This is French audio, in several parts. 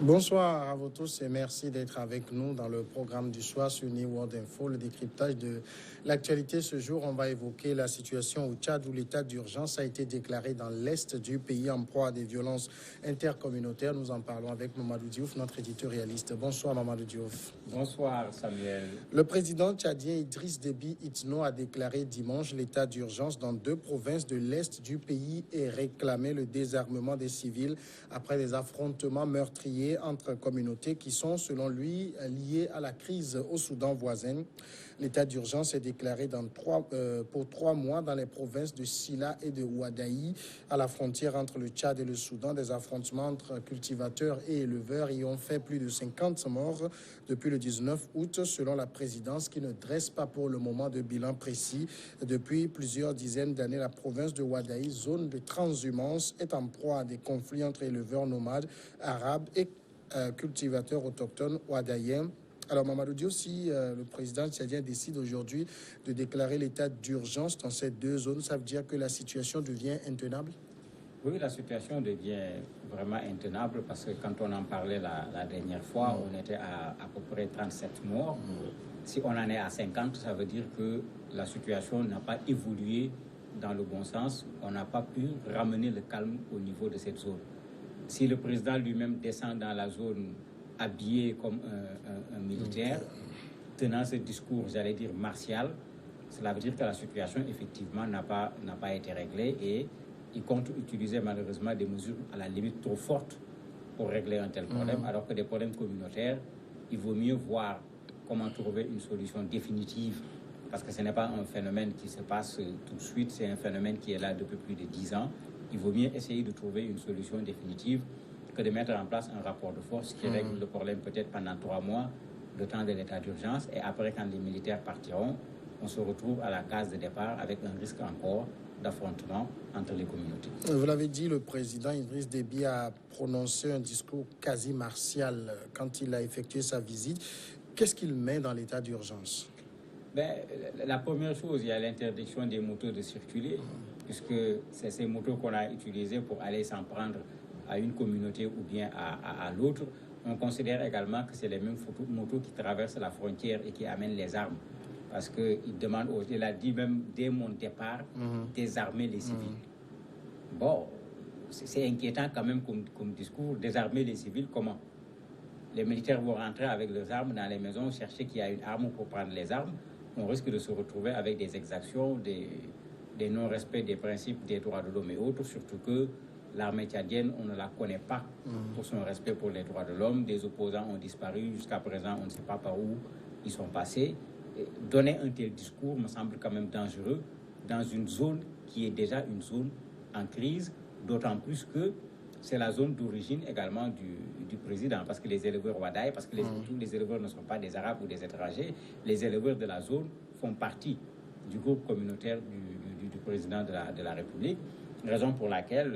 Bonsoir à vous tous et merci d'être avec nous dans le programme du soir sur New World Info, le décryptage de l'actualité. Ce jour, on va évoquer la situation au Tchad où l'état d'urgence a été déclaré dans l'est du pays en proie à des violences intercommunautaires. Nous en parlons avec Mamadou Diouf, notre éditorialiste. Bonsoir Mamadou Diouf. Bonsoir Samuel. Le président tchadien Idriss Déby Itno a déclaré dimanche l'état d'urgence dans 2 provinces de l'est du pays et réclamé le désarmement des civils après des affrontements meurtriers entre communautés qui sont, selon lui, liées à la crise au Soudan voisin. L'état d'urgence est déclaré pour 3 mois dans les provinces de Silla et de Ouadaï, à la frontière entre le Tchad et le Soudan. Des affrontements entre cultivateurs et éleveurs y ont fait plus de 50 morts depuis le 19 août, selon la présidence, qui ne dresse pas pour le moment de bilan précis. Depuis plusieurs dizaines d'années, la province de Ouadaï, zone de transhumance, est en proie à des conflits entre éleveurs nomades arabes et cultivateurs autochtones ouadaïens. Alors, Mamadou Diop, si le président tchadien décide aujourd'hui de déclarer l'état d'urgence dans ces 2 zones, ça veut dire que la situation devient intenable? Oui, la situation devient vraiment intenable parce que quand on en parlait la dernière fois, on était à peu près 37 morts. Si on en est à 50, ça veut dire que la situation n'a pas évolué dans le bon sens. On n'a pas pu ramener le calme au niveau de cette zone. Si le président lui-même descend dans la zone habillé comme un militaire, tenant ce discours, j'allais dire, martial, cela veut dire que la situation, effectivement, n'a pas été réglée et il compte utiliser malheureusement des mesures à la limite trop fortes pour régler un tel problème, alors que des problèmes communautaires, il vaut mieux voir comment trouver une solution définitive, parce que ce n'est pas un phénomène qui se passe tout de suite, c'est un phénomène qui est là depuis plus de 10 ans. Il vaut mieux essayer de trouver une solution définitive que de mettre en place un rapport de force qui règle le problème peut-être pendant 3 mois, le temps de l'état d'urgence, et après, quand les militaires partiront, on se retrouve à la case de départ avec un risque encore d'affrontement entre les communautés. Vous l'avez dit, le président Idriss Déby a prononcé un discours quasi martial quand il a effectué sa visite. Qu'est-ce qu'il met dans l'état d'urgence? La première chose, il y a l'interdiction des motos de circuler, puisque c'est ces motos qu'on a utilisées pour aller s'en prendre à une communauté ou bien à l'autre. On considère également que c'est les mêmes motos qui traversent la frontière et qui amènent les armes. Parce qu'il demande, il a dit même dès mon départ, désarmer les civils. Bon, c'est inquiétant quand même comme discours. Désarmer les civils, comment? Les militaires vont rentrer avec leurs armes dans les maisons, chercher qui a une arme pour prendre les armes. On risque de se retrouver avec des exactions, des non-respects des principes des droits de l'homme et autres, surtout que l'armée tchadienne, on ne la connaît pas pour son respect pour les droits de l'homme. Des opposants ont disparu, jusqu'à présent, on ne sait pas par où ils sont passés. Donner un tel discours me semble quand même dangereux dans une zone qui est déjà une zone en crise, d'autant plus que c'est la zone d'origine également du président, parce que les éleveurs Wadaï, parce que tous les éleveurs ne sont pas des Arabes ou des étrangers, les éleveurs de la zone font partie du groupe communautaire du président de la République, raison pour laquelle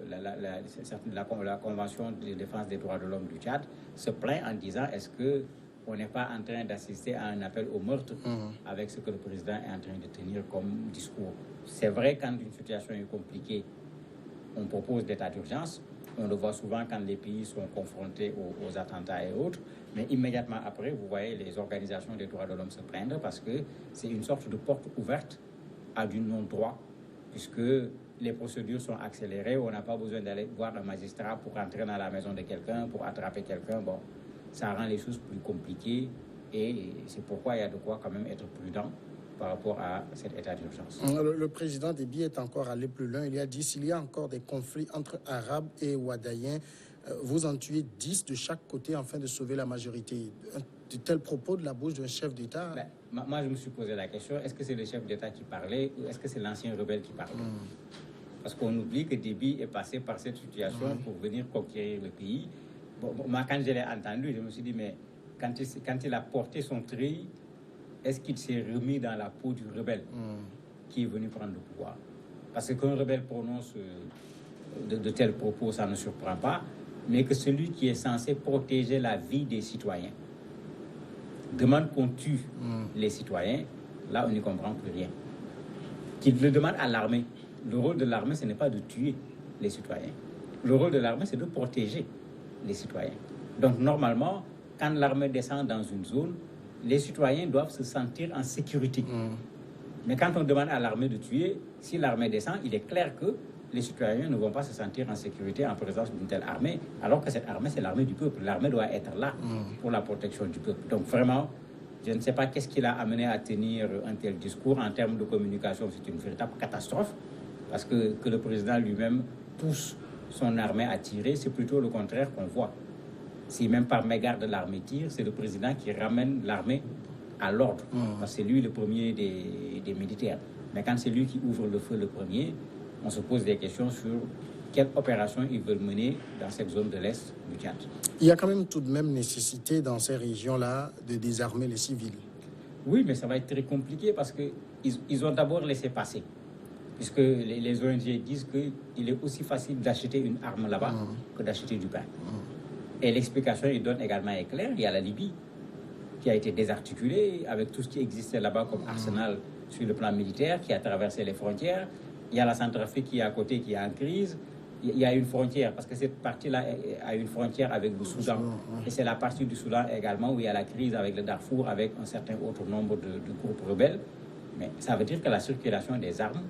la Convention de défense des droits de l'homme du Tchad se plaint en disant est-ce que on n'est pas en train d'assister à un appel au meurtre avec ce que le président est en train de tenir comme discours. C'est vrai, quand une situation est compliquée, on propose l'état d'urgence. On le voit souvent quand les pays sont confrontés aux attentats et autres. Mais immédiatement après, vous voyez les organisations des droits de l'homme se plaindre parce que c'est une sorte de porte ouverte à du non-droit, puisque les procédures sont accélérées. On n'a pas besoin d'aller voir un magistrat pour entrer dans la maison de quelqu'un, pour attraper quelqu'un. Bon, ça rend les choses plus compliquées et c'est pourquoi il y a de quoi quand même être prudent par rapport à cet état d'urgence. Le président Déby est encore allé plus loin. Il a dit s'il y a encore des conflits entre Arabes et Ouadaïens, vous en tuez 10 de chaque côté afin de sauver la majorité. De tels propos de la bouche d'un chef d'État. Moi, je me suis posé la question, est-ce que c'est le chef d'État qui parlait ou est-ce que c'est l'ancien rebelle qui parlait? Parce qu'on oublie que Déby est passé par cette situation pour venir conquérir le pays. Bon, moi, quand je l'ai entendu, je me suis dit, mais quand il a porté son treillis, est-ce qu'il s'est remis dans la peau du rebelle qui est venu prendre le pouvoir? Parce qu'un rebelle prononce de tels propos, ça ne surprend pas, mais que celui qui est censé protéger la vie des citoyens demande qu'on tue les citoyens, là on n'y comprend plus rien. Qu'il le demande à l'armée. Le rôle de l'armée, ce n'est pas de tuer les citoyens. Le rôle de l'armée, c'est de protéger les citoyens. Donc normalement, quand l'armée descend dans une zone, les citoyens doivent se sentir en sécurité. Mais quand on demande à l'armée de tuer, si l'armée descend, il est clair que les citoyens ne vont pas se sentir en sécurité en présence d'une telle armée, alors que cette armée, c'est l'armée du peuple. L'armée doit être là pour la protection du peuple. Donc vraiment, je ne sais pas qu'est-ce qui l'a amené à tenir un tel discours. En termes de communication, c'est une véritable catastrophe, parce que le président lui-même pousse son armée à tirer, c'est plutôt le contraire qu'on voit. Si même par mégarde l'armée tire, c'est le président qui ramène l'armée à l'ordre. Parce que c'est lui le premier des militaires. Mais quand c'est lui qui ouvre le feu le premier, on se pose des questions sur quelle opération ils veulent mener dans cette zone de l'Est du Tchad. Il y a quand même tout de même nécessité dans ces régions-là de désarmer les civils. Oui, mais ça va être très compliqué parce qu'ils ont d'abord laissé passer. Puisque les ONG disent qu'il est aussi facile d'acheter une arme là-bas que d'acheter du pain. Et l'explication qu'ils donnent également est claire. Il y a la Libye qui a été désarticulée avec tout ce qui existait là-bas comme arsenal sur le plan militaire, qui a traversé les frontières. Il y a la Centrafrique qui est à côté, qui est en crise. Il y a une frontière, parce que cette partie-là a une frontière avec le Soudan. Et c'est la partie du Soudan également où il y a la crise avec le Darfour, avec un certain autre nombre de groupes rebelles. Mais ça veut dire que la circulation des armes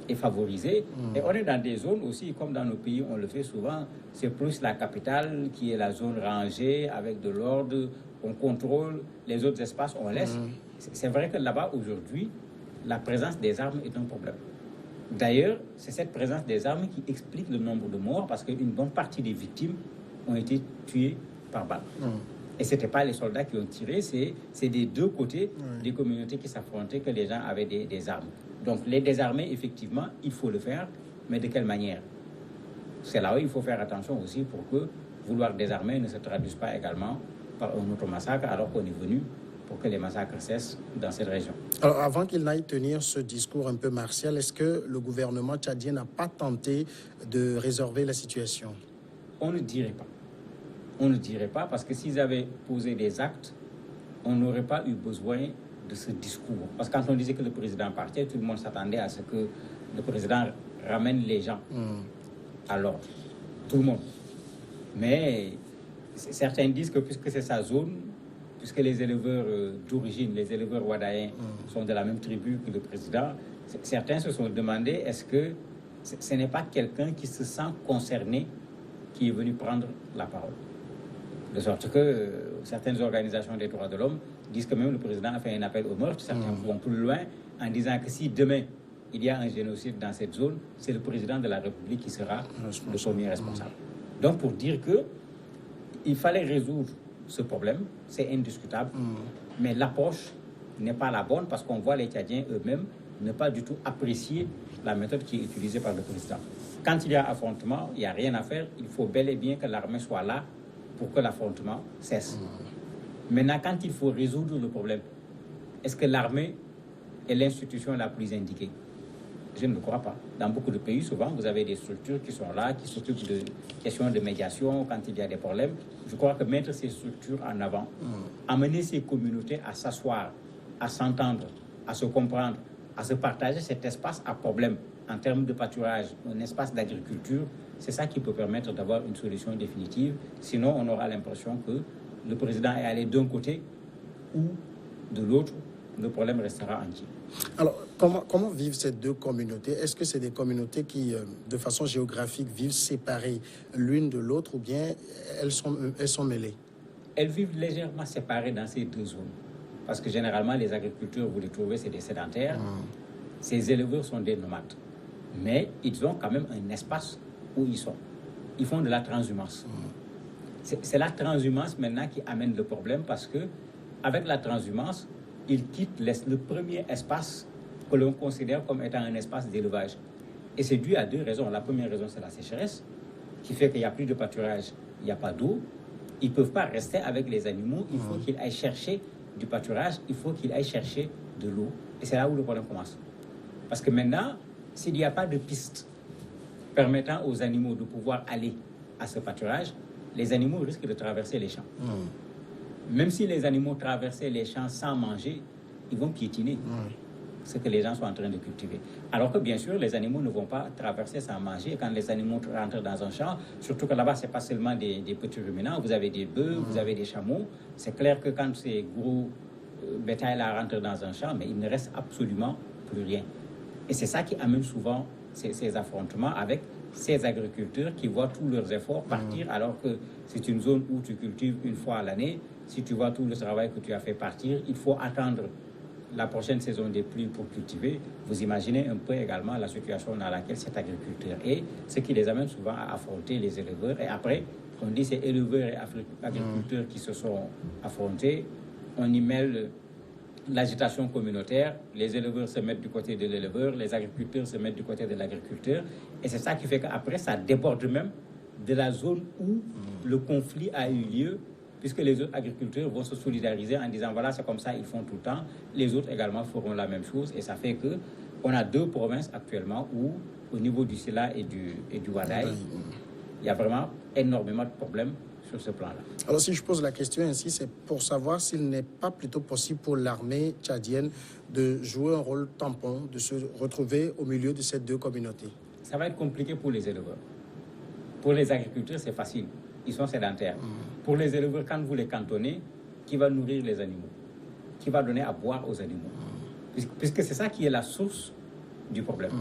est favorisée. Et on est dans des zones aussi, comme dans nos pays, on le fait souvent, c'est plus la capitale qui est la zone rangée, avec de l'ordre, on contrôle, les autres espaces, on laisse. C'est vrai que là-bas, aujourd'hui, la présence des armes est un problème. D'ailleurs, c'est cette présence des armes qui explique le nombre de morts, parce qu'une bonne partie des victimes ont été tuées par balle. Et ce n'étaient pas les soldats qui ont tiré, c'est des deux côtés des communautés qui s'affrontaient que les gens avaient des armes. Donc les désarmer, effectivement, il faut le faire, mais de quelle manière? C'est là où il faut faire attention aussi pour que vouloir désarmer ne se traduise pas également par un autre massacre, alors qu'on est venu pour que les massacres cessent dans cette région. Alors, avant qu'il n'aille tenir ce discours un peu martial, est-ce que le gouvernement tchadien n'a pas tenté de résorber la situation? On ne dirait pas. On ne dirait pas, parce que s'ils avaient posé des actes, on n'aurait pas eu besoin de ce discours. Parce que quand on disait que le président partait, tout le monde s'attendait à ce que le président ramène les gens à l'ordre. Tout le monde. Mais certains disent que puisque c'est sa zone, puisque les éleveurs d'origine, les éleveurs wadaïens sont de la même tribu que le président, certains se sont demandé est-ce que ce n'est pas quelqu'un qui se sent concerné qui est venu prendre la parole. De sorte que certaines organisations des droits de l'homme disent que même le président a fait un appel au meurtre. Certains vont plus loin en disant que si demain il y a un génocide dans cette zone, c'est le président de la République qui sera le premier responsable. Donc pour dire que il fallait résoudre ce problème, c'est indiscutable, mais l'approche n'est pas la bonne parce qu'on voit les Tchadiens eux-mêmes ne pas du tout apprécier la méthode qui est utilisée par le président. Quand il y a affrontement, il n'y a rien à faire, il faut bel et bien que l'armée soit là pour que l'affrontement cesse. Maintenant, quand il faut résoudre le problème, est-ce que l'armée est l'institution la plus indiquée? Je ne le crois pas. Dans beaucoup de pays, souvent, vous avez des structures qui sont là, qui s'occupent de questions de médiation quand il y a des problèmes. Je crois que mettre ces structures en avant, amener ces communautés à s'asseoir, à s'entendre, à se comprendre, à se partager cet espace à problème en termes de pâturage, un espace d'agriculture, c'est ça qui peut permettre d'avoir une solution définitive. Sinon, on aura l'impression que le président est allé d'un côté ou de l'autre, le problème restera entier. Alors, comment vivent ces deux communautés? Est-ce que c'est des communautés qui, de façon géographique, vivent séparées l'une de l'autre ou bien elles sont mêlées? Elles vivent légèrement séparées dans ces deux zones. Parce que généralement, les agriculteurs, vous les trouvez, c'est des sédentaires. Ces éleveurs sont des nomades. Mais ils ont quand même un espace où ils sont. Ils font de la transhumance. C'est la transhumance maintenant qui amène le problème parce que avec la transhumance, ils quittent le premier espace que l'on considère comme étant un espace d'élevage. Et c'est dû à deux raisons. La première raison, c'est la sécheresse, qui fait qu'il n'y a plus de pâturage, il n'y a pas d'eau. Ils ne peuvent pas rester avec les animaux. Il faut qu'ils aillent chercher du pâturage, il faut qu'ils aillent chercher de l'eau. Et c'est là où le problème commence. Parce que maintenant, s'il n'y a pas de piste permettant aux animaux de pouvoir aller à ce pâturage, les animaux risquent de traverser les champs. Même si les animaux traversaient les champs sans manger, ils vont piétiner. ce que les gens sont en train de cultiver. Alors que bien sûr, les animaux ne vont pas traverser sans manger. Quand les animaux rentrent dans un champ, surtout que là-bas, ce n'est pas seulement des petits ruminants, vous avez des bœufs, vous avez des chameaux. C'est clair que quand ces gros bétails-là rentrent dans un champ, mais il ne reste absolument plus rien. Et c'est ça qui amène souvent ces affrontements avec ces agriculteurs qui voient tous leurs efforts partir, alors que c'est une zone où tu cultives une fois à l'année. Si tu vois tout le travail que tu as fait partir, il faut attendre la prochaine saison des pluies pour cultiver. Vous imaginez un peu également la situation dans laquelle cet agriculteur est, ce qui les amène souvent à affronter les éleveurs. Et après, on dit c'est éleveurs et agriculteurs qui se sont affrontés. On y mêle l'agitation communautaire, les éleveurs se mettent du côté de l'éleveur, les agriculteurs se mettent du côté de l'agriculteur. Et c'est ça qui fait qu'après, ça déborde même de la zone où le conflit a eu lieu, puisque les autres agriculteurs vont se solidariser en disant voilà, c'est comme ça, ils font tout le temps. Les autres également feront la même chose. Et ça fait qu'on a 2 provinces actuellement où, au niveau du Sila et du Wadaï, il y a vraiment énormément de problèmes sur ce plan-là. Alors si je pose la question ainsi, c'est pour savoir s'il n'est pas plutôt possible pour l'armée tchadienne de jouer un rôle tampon, de se retrouver au milieu de ces 2 communautés. Ça va être compliqué pour les éleveurs. Pour les agriculteurs, c'est facile. Ils sont sédentaires. Pour les éleveurs, quand vous les cantonnez, qui va nourrir les animaux? Qui va donner à boire aux animaux? Puisque c'est ça qui est la source du problème.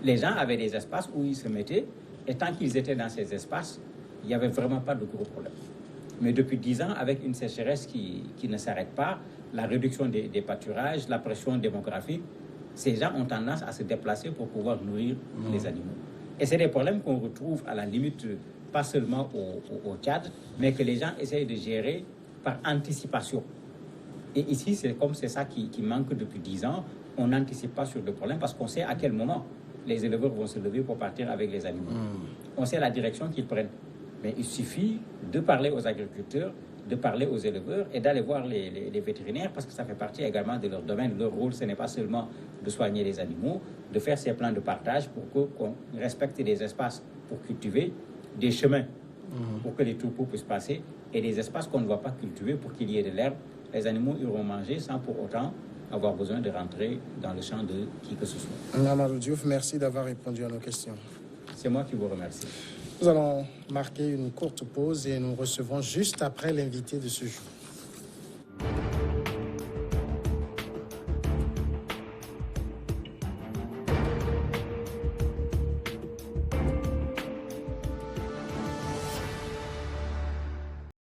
Les gens avaient des espaces où ils se mettaient, et tant qu'ils étaient dans ces espaces, il n'y avait vraiment pas de gros problèmes. Mais depuis 10 ans, avec une sécheresse qui ne s'arrête pas, la réduction des pâturages, la pression démographique, ces gens ont tendance à se déplacer pour pouvoir nourrir les animaux. Et c'est des problèmes qu'on retrouve à la limite, pas seulement au Tchad, mais que les gens essayent de gérer par anticipation. Et ici, c'est ça qui manque depuis 10 ans. On n'anticipe pas sur le problème parce qu'on sait à quel moment les éleveurs vont se lever pour partir avec les animaux. On sait la direction qu'ils prennent. Mais il suffit de parler aux agriculteurs, de parler aux éleveurs et d'aller voir les vétérinaires parce que ça fait partie également de leur domaine. Leur rôle, ce n'est pas seulement de soigner les animaux, de faire ces plans de partage pour qu'on respecte des espaces pour cultiver, des chemins pour que les troupeaux puissent passer et des espaces qu'on ne va pas cultiver pour qu'il y ait de l'herbe. Les animaux iront manger sans pour autant avoir besoin de rentrer dans le champ de qui que ce soit. Amadou Diouf, merci d'avoir répondu à nos questions. C'est moi qui vous remercie. Nous allons marquer une courte pause et nous recevons juste après l'invité de ce jour.